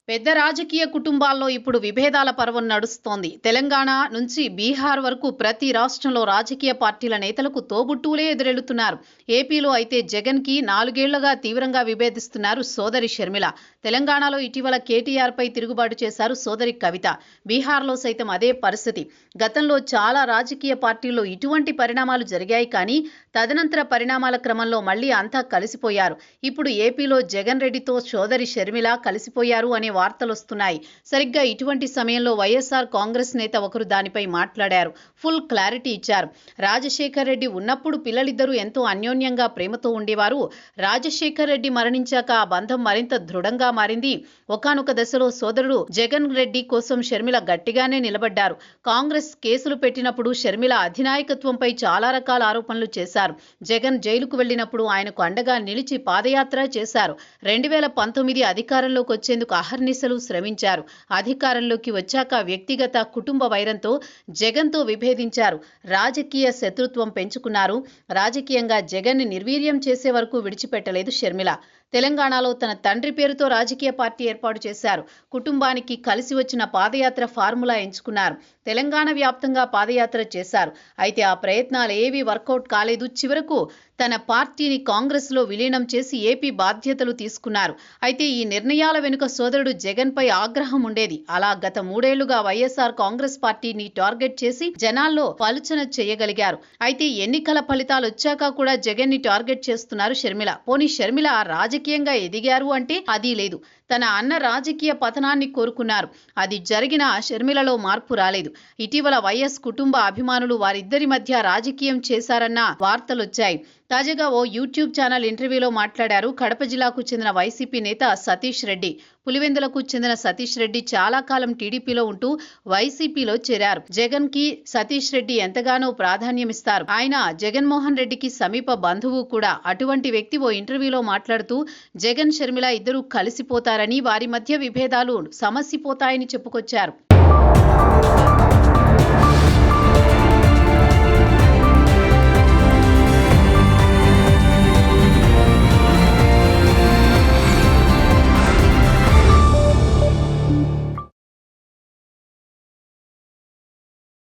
పెద్ద రాజకీయ కుటుంబాల్లో ఇప్పుడు విభేదాల పర్వం నడుస్తోంది. తెలంగాణ నుంచి బీహార్ వరకు ప్రతి రాష్ట్రంలో రాజకీయ పార్టీల నేతలకు తోబుట్టువులే ఎదురెళ్తున్నారు. ఏపీలో అయితే జగన్కి 4 ఏళ్లుగా తీవ్రంగా విభేదిస్తున్నారు సోదరి షర్మిల. తెలంగాణలో ఇటీవల కేటీఆర్ పై తిరుగుబాటు చేశారు సోదరి కవిత. బీహార్లో సైతం అదే పరిస్థితి. గతంలో చాలా రాజకీయ పార్టీల్లో ఇటువంటి పరిణామాలు జరిగాయి, కానీ తదనంతర పరిణామాల క్రమంలో మళ్లీ అంతా కలిసిపోయారు. ఇప్పుడు ఏపీలో జగన్ రెడ్డితో సోదరి షర్మిల కలిసిపోయారు అనే వార్తలు వస్తున్నాయి. సరిగ్గా ఇటువంటి సమయంలో వైఎస్ఆర్ కాంగ్రెస్ నేత ఒకరు దానిపై మాట్లాడారు. ఫుల్ క్లారిటీ ఇచ్చారు. రాజశేఖర్ రెడ్డి ఉన్నప్పుడు పిల్లలిద్దరూ ఎంతో అన్యోన్యంగా ప్రేమతో ఉండేవారు. రాజశేఖర్ రెడ్డి మరణించాక ఆ బంధం మరింత దృఢంగా మారింది. ఒకానొక దశలో సోదరుడు జగన్ రెడ్డి కోసం షర్మిల గట్టిగానే నిలబడ్డారు. కాంగ్రెస్ కేసులు పెట్టినప్పుడు షర్మిల అధినాయకత్వంపై చాలా రకాల ఆరోపణలు చేశారు. జగన్ జైలుకు వెళ్లినప్పుడు ఆయనకు అండగా నిలిచి పాదయాత్ర చేశారు. 2019 అధికారంలోకి వచ్చేందుకు అహర్నిశలు శ్రమించారు. అధికారంలోకి వచ్చాక వ్యక్తిగత కుటుంబ వైరంతో జగన్తో విభేదించారు. రాజకీయ శత్రుత్వం పెంచుకున్నారు. రాజకీయంగా జగన్ని నిర్వీర్యం చేసే వరకు విడిచిపెట్టలేదు షర్మిల. తెలంగాణలో తన తండ్రి పేరుతో రాజకీయ పార్టీ ఏర్పాటు చేశారు. కుటుంబానికి కలిసి వచ్చిన పాదయాత్ర ఫార్ములా ఎంచుకున్నారు. తెలంగాణ వ్యాప్తంగా పాదయాత్ర చేశారు. అయితే ఆ ప్రయత్నాలు ఏవీ వర్కౌట్ కాలేదు. చివరకు తన పార్టీని కాంగ్రెస్లో విలీనం చేసి ఏపీ బాధ్యతలు తీసుకున్నారు. అయితే ఈ నిర్ణయాల వెనుక సోదరుడు జగన్ పై ఆగ్రహం ఉండేది. అలా గత 3 ఏళ్లుగా వైఎస్ఆర్ కాంగ్రెస్ పార్టీని టార్గెట్ చేసి జనాల్లో పలుచన చేయగలిగారు. అయితే ఎన్నికల ఫలితాలు వచ్చాక కూడా జగన్ ని టార్గెట్ చేస్తున్నారు షర్మిల. పోనీ షర్మిల రాజకీయంగా ఎదిగారు అంటే అదీ లేదు. తన అన్న రాజకీయ పతనాన్ని కోరుకున్నారు. అది జరిగిన షర్మిలలో మార్పు రాలేదు. ఇటీవల వైఎస్ కుటుంబ అభిమానులు వారిద్దరి మధ్య రాజకీయం చేశారన్న వార్తలొచ్చాయి. తాజాగా ఓ యూట్యూబ్ ఛానల్ ఇంటర్వ్యూలో మాట్లాడారు. కడప జిల్లాకు చెందిన వైసీపీ నేత సతీష్ రెడ్డి. పులివెందులకు చెందిన సతీష్ రెడ్డి చాలా కాలం టీడీపీలో ఉంటూ వైసీపీలో చేరారు. జగన్ కి సతీష్ రెడ్డి ఎంతగానో ప్రాధాన్యమిస్తారు. ఆయన జగన్మోహన్ రెడ్డికి సమీప బంధువు కూడా. అటువంటి వ్యక్తి ఓ ఇంటర్వ్యూలో మాట్లాడుతూ జగన్ షర్మిల ఇద్దరూ కలిసిపోతారని, వారి మధ్య విభేదాలు సమసిపోతాయని చెప్పుకొచ్చారు.